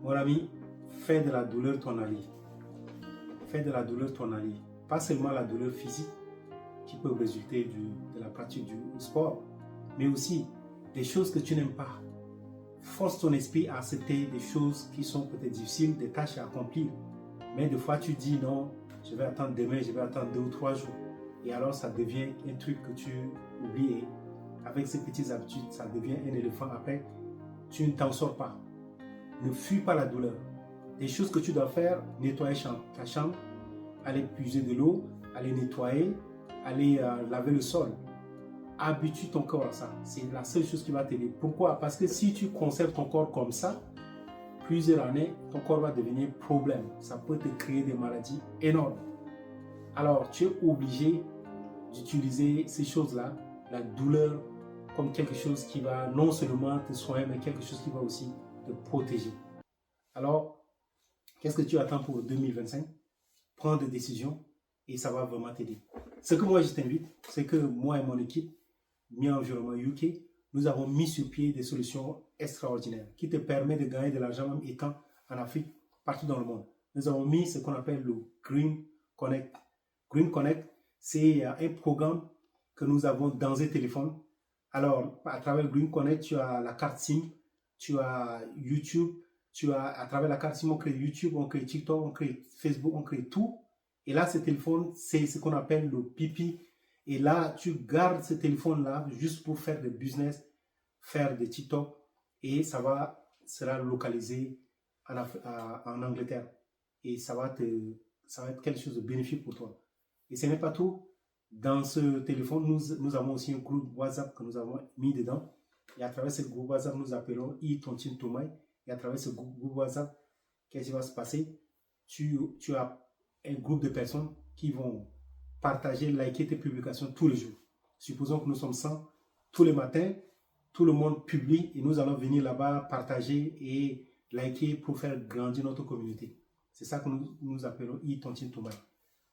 Mon ami, fais de la douleur ton allié. Fais de la douleur ton allié. Pas seulement la douleur physique qui peut résulter de la pratique du sport, mais aussi des choses que tu n'aimes pas. Force ton esprit à accepter des choses qui sont peut-être difficiles, des tâches à accomplir. Mais des fois, tu dis non, je vais attendre demain, je vais attendre 2 ou 3 jours. Et alors, ça devient un truc que tu oublies. Et avec ces petites habitudes, ça devient un éléphant. Après, tu ne t'en sors pas. Ne fuis pas la douleur. Des choses que tu dois faire, nettoyer ta chambre, aller puiser de l'eau, aller nettoyer, aller laver le sol. Habitue ton corps à ça. C'est la seule chose qui va t'aider. Pourquoi? Parce que si tu conserves ton corps comme ça, plusieurs années, ton corps va devenir problème. Ça peut te créer des maladies énormes. Alors, tu es obligé d'utiliser ces choses-là, la douleur, comme quelque chose qui va non seulement te soigner, mais quelque chose qui va aussi te protéger. Alors, qu'est-ce que tu attends pour 2025? Prends des décisions et ça va vraiment t'aider. Ce que moi je t'invite, c'est que moi et mon équipe, Mi Environnement UK, nous avons mis sur pied des solutions extraordinaires qui te permettent de gagner de l'argent même étant en Afrique, partout dans le monde. Nous avons mis ce qu'on appelle le Green Connect. Green Connect, c'est un programme que nous avons dans un téléphone. Alors, à travers Green Connect, tu as la carte SIM, tu as YouTube, à travers la carte SIM, on crée YouTube, on crée TikTok, on crée Facebook, on crée tout. Et là, ce téléphone, c'est ce qu'on appelle le pipi. Et là, tu gardes ce téléphone-là juste pour faire des business, faire des TikTok. Et sera localisé en Angleterre. Et ça va être quelque chose de bénéfique pour toi. Et ce n'est pas tout. Dans ce téléphone, nous avons aussi un groupe WhatsApp que nous avons mis dedans. Et à travers ce groupe WhatsApp, nous appelons Tontin Tomai. Et à travers ce groupe WhatsApp, qu'est-ce qui va se passer? Tu as un groupe de personnes qui vont partager, liker tes publications tous les jours. Supposons que nous sommes 100. Tous les matins, tout le monde publie et nous allons venir là-bas partager et liker pour faire grandir notre communauté. C'est ça que nous appelons Tontin Tomai.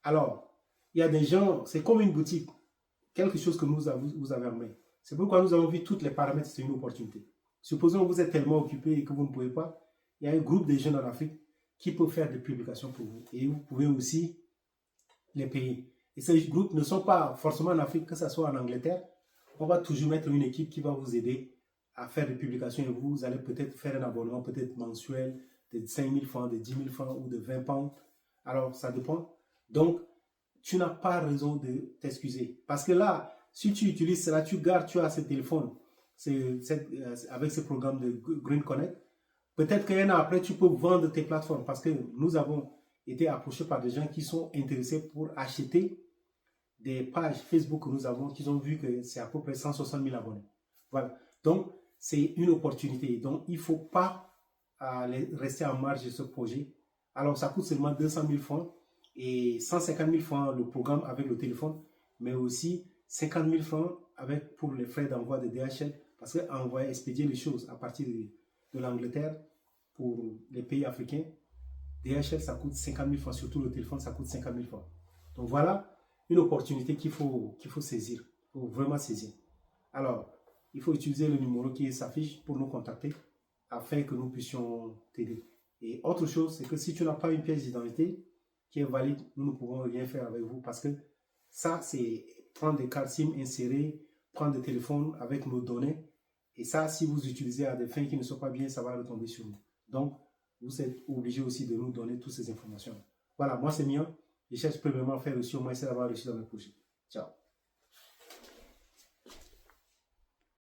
Alors, il y a des gens, c'est comme une boutique, quelque chose que vous avez en main. C'est pourquoi nous avons vu tous les paramètres, c'est une opportunité. Supposons que vous êtes tellement occupé et que vous ne pouvez pas, il y a un groupe de jeunes en Afrique qui peut faire des publications pour vous. Et vous pouvez aussi les payer. Et ces groupes ne sont pas forcément en Afrique, que ce soit en Angleterre. On va toujours mettre une équipe qui va vous aider à faire des publications et vous allez peut-être faire un abonnement, peut-être mensuel, de 5 000 francs, de 10 000 francs ou de 20 pounds. Alors, ça dépend. Donc, tu n'as pas raison de t'excuser. Parce que là, si tu utilises cela, tu as ce téléphone avec ce programme de Green Connect. Peut-être qu'un an après, tu peux vendre tes plateformes parce que nous avons été approchés par des gens qui sont intéressés pour acheter des pages Facebook que nous avons, qui ont vu que c'est à peu près 160 000 abonnés. Voilà. Donc, c'est une opportunité. Donc, il ne faut pas rester en marge de ce projet. Alors, ça coûte seulement 200 000 francs et 150 000 francs le programme avec le téléphone, mais aussi 50 000 francs pour les frais d'envoi de DHL, parce qu'envoyer, expédier les choses à partir de l'Angleterre pour les pays africains, DHL, ça coûte 50 000 francs, surtout le téléphone, ça coûte 50 000 francs. Donc voilà une opportunité qu'il faut saisir, il faut vraiment saisir. Alors, il faut utiliser le numéro qui s'affiche pour nous contacter afin que nous puissions t'aider. Et autre chose, c'est que si tu n'as pas une pièce d'identité qui est valide, nous ne pouvons rien faire avec vous parce que ça, c'est prendre des cartes SIM insérées, prendre des téléphones avec nos données. Et ça, si vous utilisez à des fins qui ne sont pas bien, ça va retomber sur nous. Donc, vous êtes obligé aussi de nous donner toutes ces informations. Voilà, moi c'est Mian. Je cherche premièrement à faire reçu, au moins c'est d'avoir reçu dans mes projets. Ciao.